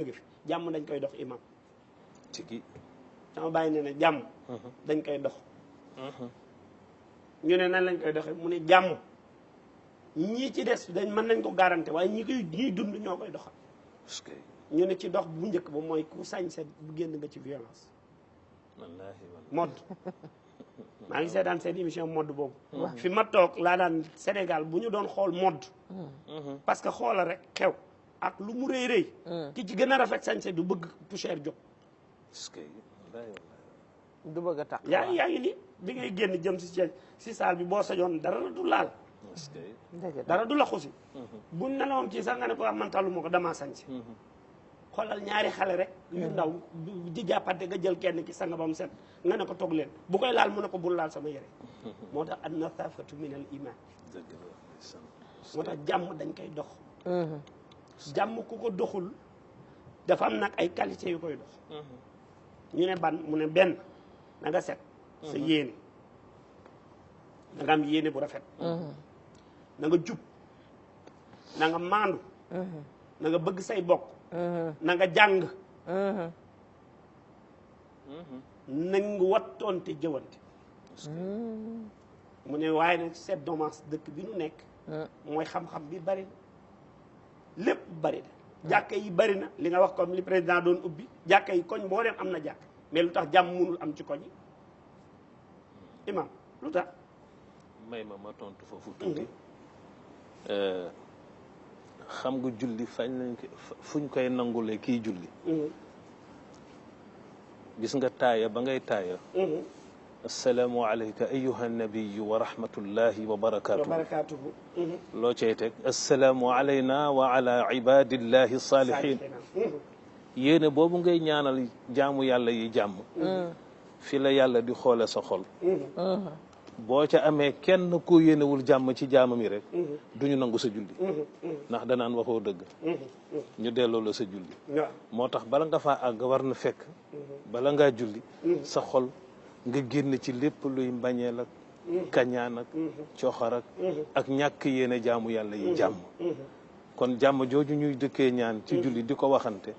ngi fi jàmm dañ koy dox imam tigi sama bàyyi ne ne jàmm dañ koy dox ñu ne nan lañ koy doxee mu ne jàmm ñii ci des dañ mën nañ ko garanté waaye ñiy dund ñoo koy doxal ñu ne ci dox bu njëkk ba mooy ku sañse bu génn nga ci violence wallaahi mode maa ngi seetaan seen émission mode boobu fi ma toog laa daan Sénégal bu ñu doon xool mode parce que xoola rek xew ak lu mu rëy rëy ki ci gën a rafet sañse du bëgg poussière jóg du bëgg a tax yaa ngi ni bi ngay génn jëm si saal bi boo sañoon dara la du laal dara du la xusi bu nelawoon ci sax nga ne ko man talu ma ko damaa sañse xoolal ñaari xale rek yu ndaw di jàppante nga jël kenn ki sanga ba mu set nga ne ko toog leen bu koy laal mu ne ko bul laal sama yére moo tax an nasaafatu min al iman moo tax jàmm dañ koy dox jàmm ku ko doxul dafa am nag ay qualité yu koy dox ñu ne ban mu ne benn na nga set sa yéene na nga am yéene bu rafet na nga jub na nga maandu na nga bëgg say bokk na nga jàng na nga wattoonte jëwante mu ne waaye nag c'est dommage dëkk bi nu nekk mooy xam-xam bi bari na lépp bari na jàkka yi bari na li nga wax comme li président doon ubbi jàkka yi koñ boo dem am na jàkk mais lu tax jàmm mënul am ci koñ yi imam lu tax may ma tontu foofu tuuti xam nga julli fañ lañ ko fuñ koy nangulee kii julli gis nga taaya ba ngay taaya assalaamu alayka ayuha nabiyu wa rahmatullahi wa barakatuhu loo cay teg assalaamu alayna wa ala ibadillahi salihin yéene boobu ngay ñaanal jaamu yàlla yi jàmm fi la yàlla di xoole sa xol boo ca amee kenn ku yéenewul jàmm ci jaamam yi rek duñu nangu sa julli ndax danaan waxoo dëgg ñu delloo la sa julli moo tax bala nga faa àgg war na fekk bala ngaa julli sa xol nga génn ci lépp luy mbañeel ak kañaan ak coxar ak ñàkk yéene jaamu yàlla yi jàmm kon jàmm jooju ñuy dëkkee ñaan ci julli di ko waxante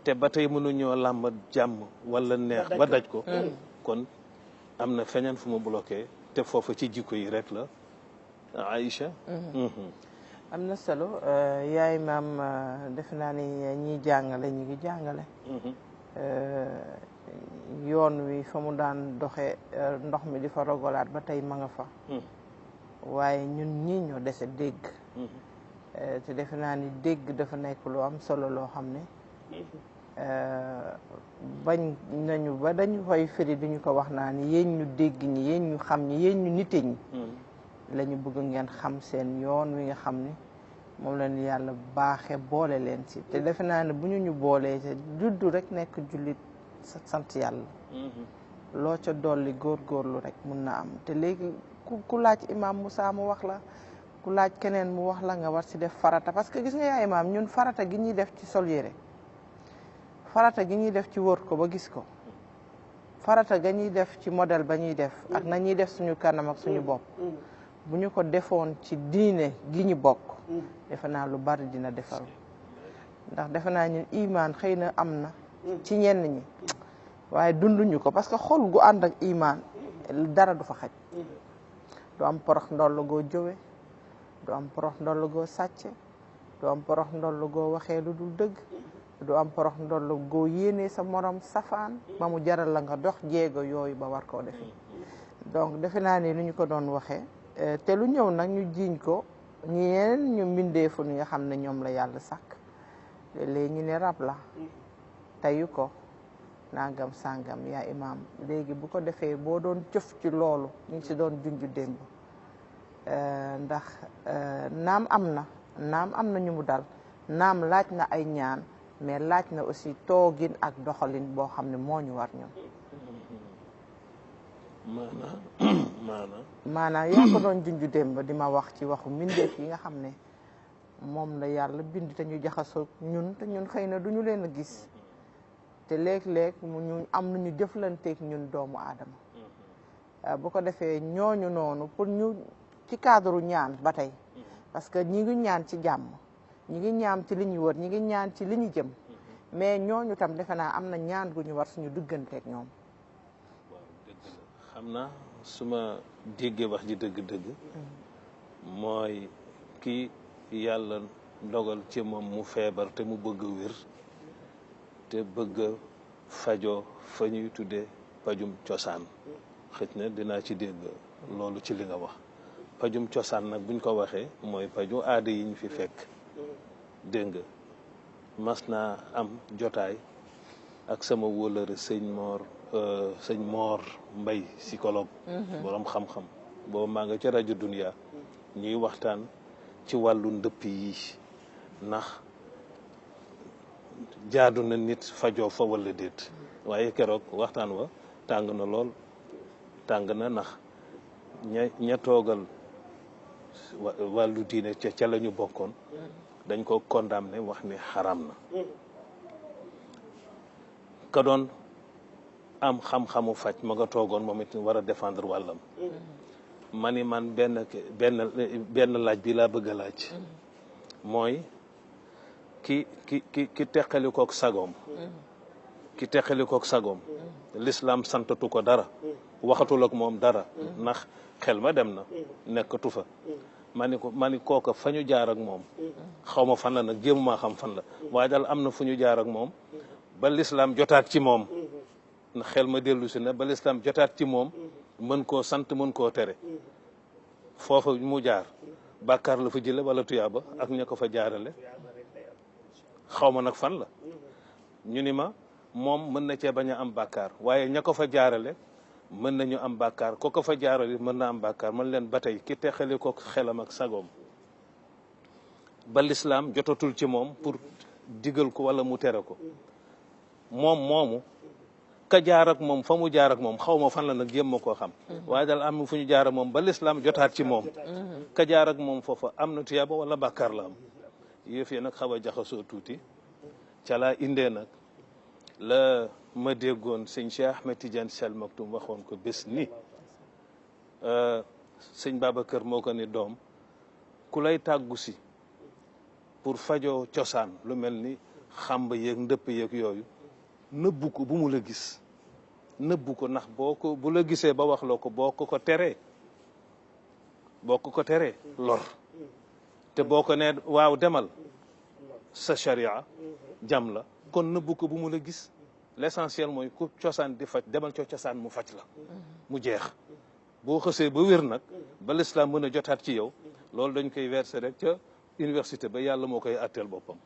te ba tey mënuñoo làmb jàmm wala neex ba daj ko kon am na feñan fu mu bloqué te foofu ci jikko yi rek la Aïcha am na solo yaay maam defe naa ni ñiy jàngale ñi ngi jàngale yoon wi fa mu daan doxe ndox mi di fa rogolaat ba tey ma nga fa waaye ñun ñii ñoo dese dégg te defe naa ni dégg dafa nekk lu am solo loo xam ne bañ nañu ba dañu koy firi duñu ko wax naa ni yéen ñu dégg ñi yéen ñu xam ñi yéen ñu nite ñi la ñu bëgg ngeen xam seen yoon wi nga xam ne moom la ñu yàlla baaxe boole leen ci te defe naa ne bu ñu boolee te juddu rek nekk jullit sant yàlla loo ca dolli góorgóorlu rek mun na am te léegi ku laaj imam Moussa mu wax la ku laaj keneen mu wax la nga war ci def farata parce que gis nga yaa imam ñun farata gi ñuy def ci sol yére farata gi ñuy def ci wër ko ba gis ko farata ga ñuy def ci modèle ba ñuy def ak na ñuy def suñu kanam ak suñu bopp bu ñu ko defoon ci diine gi ñu bokk defe naa lu bari dina defaru ndax defe naa ñun imaan xëy na am na ci ñenn ñi waaye dunduñu ko parce que xol gu ànd ak imaan dara du fa xaj du am porox ndoll goo jëwe du am porox ndoll goo sàcce du am porox ndoll goo waxee lu dul dëgg du am porox ndoll goo yéenee sa morom safaan ba mu jaral la nga dox jéego yooyu ba war koo defee donc defe naa ni lu ñu ko doon waxee te lu ñëw nag ñu jiiñ ko ñeneen ñu mbindeefu ni nga xam ne ñoom la yàlla sàkk léegi ñu ne rab la teyu ko nangam sàngam yaa imaam léegi bu ko defee boo doon jëf ci loolu ñu ngi si doon junju démb ndax naam am na ñu mu dal naam laaj na ay ñaan mais laaj na aussi toogin ak doxalin boo xam ne moo ñu war ñun maanaam yaa ko doon junju démb di ma wax ci waxu mbindeef yi nga xam ne moom la yàlla bind te ñu jaxasoo ñun te ñun xëy na duñu leen a gis te léeg-léeg ñu am nañu jëflanteeg ñun doomu aadama bu ko defee ñooñu noonu pour ñu ci cadre ñaan ba tey parce que ñi ngi ñaan ci jàmm ñi ngi ñaan ci li ñu wër ñi ngi ñaan ci li ñu jëm mais ñooñu tam defe naa am na ñaan gu ñu war suñu digganteeg ñoom. waaw dëgg la xam naa su ma déggee wax ji dëgg-dëgg mooy ki yàlla dogal ci moom mu feebar te mu bëgg a wér te bëgg a fajoo fa ñuy tuddee pajum cosaan xëj na dinaa ci dégg loolu ci li nga wax pajum cosaan nag buñ ko waxee mooy paju aada yi ñu fi fekk dégg nga mas naa am jotaay ak sama wóolëre sëñ Moor Mbay psychologue borom xam-xam boobu maa nga ca rajo Dunia ñuy waxtaan ci wàllu ndëpp yi ndax jaadu na nit fajoo fa walla déet waaye keroog waxtaan wa tàng na lool tàng na ndax ña toogal wàllu diine ca la ñu bokkoon dañ ko condamné wax ni xaram na ka doon am xam-xamu faj ma nga toogoon moom it war a défendre wàllam ma ni man benn laaj bi laa bëgg a laaj mooy ki teqali kook sagoom ki teqali kook sagoom l'islam santatu ko dara waxatul ak moom dara ndax xel ma dem na nekkatu fa ma ni kooka fa ñu jaar ak moom xaw ma fan la nag jéemumaa xam fan la waaye daal am na fu ñu jaar ak moom ba l'islam jotaat ci moom ndax xel ma dellu si na ba l'islam jotaat ci moom mën koo sant mën koo tere foofa mu jaar bàkkaar la fa jële wala tuyaaba ak ña ko fa jaarale xaw ma nag fan la ñu ni ma moom mën na cee bañ a am bàkkaar waaye ña ko fa jaarale mën nañu am bàkkaar ko fa jaarale mën na am bàkkaar man leen ba tey ki texali ko xelam ak sagoom ba lislaam jotatul ci moom pour digal ko wala mu tere ko moom moomu ka jaar ak moom fa mu jaar ak moom xaw ma fan la nag jéem ma koo xam waaye daal am fu ñu jaar ak moom ba lislaam jotaat ci moom ka jaar ak moom foofa am na tuyaaba wala bàkkaar la am yëf yi nag xaw a jaxasoo tuuti ca laa indee nag la ma déggoon sëñ Cheikh Ahmed Tidiane Sy Al Maktoum waxoon ko bés ni sëñ Babacar moo ko ni doom ku lay tàggu si pour fajoo cosaan lu mel ni xàmb yeeg ndëpp yeeg yooyu nëbbu ko bu mu la gis nëbbu ko ndax bu la gisee ba wax loo ko boo ko teree lor te boo ko nee waaw demal sa sharia jam la kon nëbbu ko bu mu la gis l'essentiel mooy ku cosaan di faj demal co cosaan mu faj la mu jeex boo xësee ba wér nag ba l'islam mën a jotaat ci yow loolu dañ koy verser rek ca université ba yàlla moo koy atteel boppam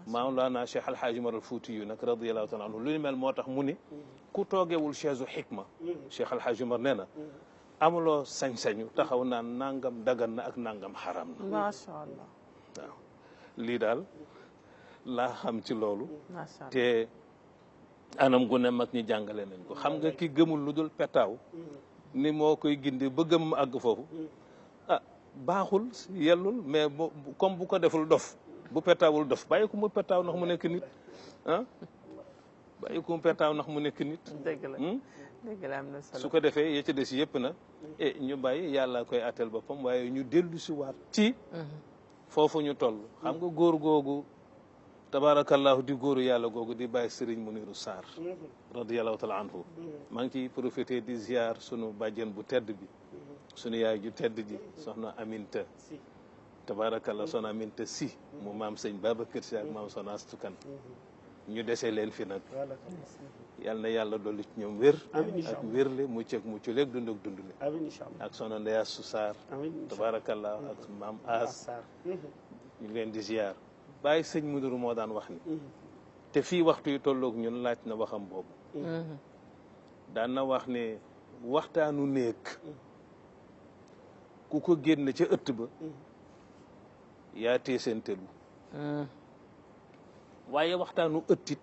Mawlana Cheikh Alhaaji Umar al Fuuti yu nag radiyallahu taala anhu lu ni mel moo tax mu ni ku toogewul chaise u xikma Cheikh Alhaaji Umar nee na amuloo sañ-sañu taxaw naan nangam dagan na ak nangam xaram na macha allah waaw lii daal laa xam ci loolu te anam gu ne mag ñi jàngale nañ ko xam nga ki gëmul lu dul petaaw ni moo koy gindi ba gëm àgg foofu ah baaxul yellul mais comme bu ko deful dof bu petaawul dof bàyyi ko mu petaaw ndax mu nekk nit ah bàyyi ko mu petaaw ndax mu nekk nit dëgg la dëgg la am na solo su ko defee ya ci des yëpp na ñu bàyyi yàlla koy atteel boppam waaye ñu dellu si waat ci foofu ñu toll xam nga góor googu tabaarakallahu di góoru yàlla googu di bàyyi Serigne Muniru Sarr radiyallahu taala anhu maa ngi ciy profité di ziar sunu bàjjen bu tedd bi sunu yaay ju tedd ji soxna Aminta tabaarakallah soxna Aminta si mu maam sëñ Babacar Si ak maam soxna Astukan ñu desee leen fi nag yal na yàlla dolli ci ñoom wér ak wérle mucc ak mucc leeg dund ak dundle ak soxna Ndeya Su Sarr tabaarakallah ak maam As ñu leen di ziar bàyyi sëñ Muniru moo daan wax ni te fii waxtu yu tolloog ñun laaj na waxam boobu daan na wax ne waxtaanu néeg ku ko génn ca ëtt ba yaa tee seen tëlu waaye waxtaanu ëttit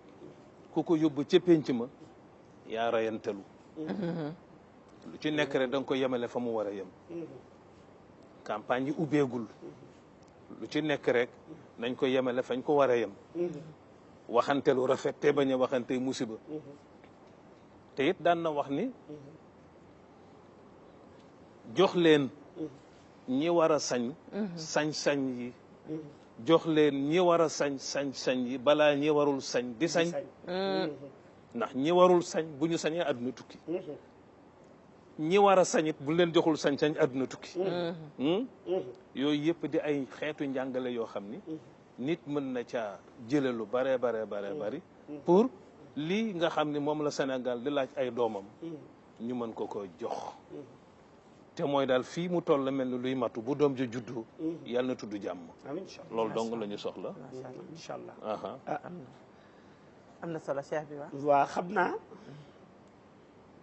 ku ko yóbbu ca pénc ma yaa rayantelu lu ci nekk rek da nga ko yemale fa mu war a yem campagne yi ubbeegul lu ci nekk rek nañ ko yemale fañ ko war a yem waxante lu rafet te bañ a waxante musiba te it daan na wax ni jox leen ñi war a sañ sañ-sañ yi jox leen ñi war a sañ yi balaa ñi warul sañ di sañ ndax ñi warul sañ bu ñu sañee àdduna tukki ñi war a sañit bu leen joxul sañ-sañ àdduna tukki yooyu yëpp di ay xeetu njàngale yoo xam ni nit mën na caa jële lu bare bari pour lii nga xam ni moom la Sénégal di laaj ay doomam ñu mën ko jox te mooy daal fii mu toll mel ni luy matu bu doom ja juddu yàlla na tudd jàmm loolu dong la ñu soxla incha allah am na solo cheikh bi waa xam naa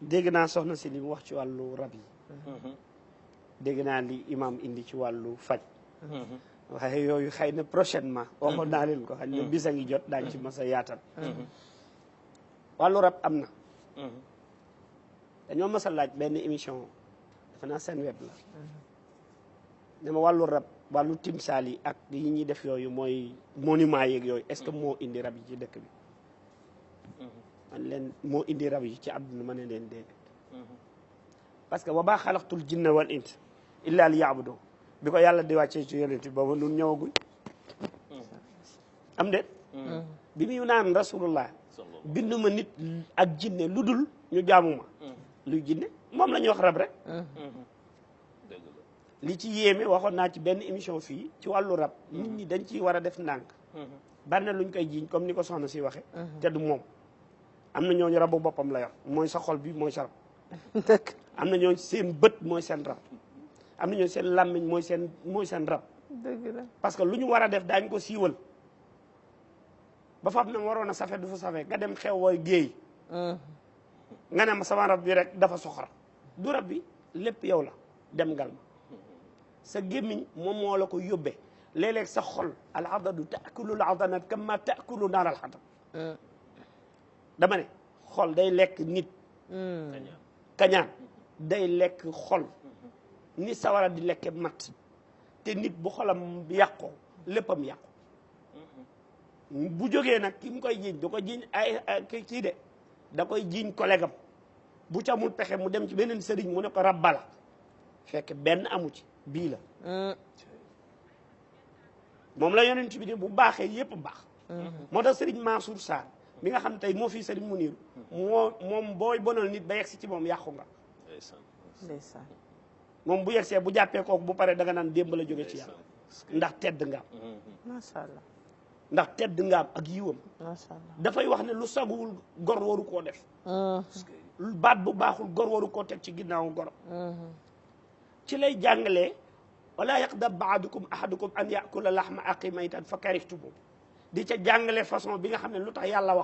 dégg naa soxna si li mu wax ci wàllu rab yi dégg naa li imam indi ci wàllu faj waaye yooyu xëy na prochainement waxoon naa leen ko xëy na bisa ngi jot daañ ci mas a yaatal wàllu rab am na dañoo mas a laaj benn émission dafa naa seen web la dama wàllu rab wàllu timsaal yi ak yi ñuy def yooyu mooy monument yeeg yooyu est-ce que moo indi rab yi ci dëkk bi man leen moo indi rab yi ci àdduna ma ne leen déedéet parce que wa maa xalaqtul jinna wal ins illa li yaabudu bi ko yàlla di wàccee ci yonent bi booba nun ñëwaguñ am déet bi muy naan rasulullah bindu ma nit ak jinne lu dul ñu jaamu ma luy jinne moom la ñuy wax rab rek li ci yéeme waxoon naa ci benn émission fii ci wàllu rab nit ñi dañ ciy war a def ndànk bari na luñ koy jiiñ comme ni ko soxna si waxe te du moom am na ñooñu rabu boppam la yor mooy sa xol bi mooy sa rab am na ñooñu seen bët mooy seen rab am na ñooñu seen làmmiñ mooy seen rab parce que lu ñu war a def daañ ko siiwal ba fa am na waroon a safe du fa safe nga dem xew wooy géey nga ne ma sama rab bi rek dafa soxor du rab bi lépp yow la dem ngal ma sa gémmiñ moom moo la ko yóbbee léeg-léeg sa xol al adadu taakulu al adanat kama taakulu naar al xatab dama ne xol day lekk nit kañaan day lekk xol ni sawara di lekke mat te nit bu xolam yàqoo léppam yàqu bu jógee nag ki mu koy jiiñ da ko jiiñ ay kii de da koy jiiñ collègue am bu ca amul pexe mu dem ci beneen sëriñ mu ne ko rab bala fekk benn amu ci bii la moom la yonent bi ne bu baaxee yépp baax moo tax sëriñ Mansour Sarr mi nga xam tey moo fii sëriñ Muniru moom booy bonal nit ba yegsi ci moom yàqu nga ndeysaan moom bu yegsee bu jàppee kooku bu paree da nga naan démb la jóge ci yàlla ndax tedd nga am macha allah ndax tedd nga am ak yiwam macha allah dafay wax ne lu saguwul gor waru koo def baat bu baaxul gor waru koo teg ci ginnaaw gor ci lay jàngalee wala yaqdab baadukum ahadukum an yakula lahma aqi maytan fa karihtumu di ca jàngale façon bi nga xam ne lu tax yàlla wax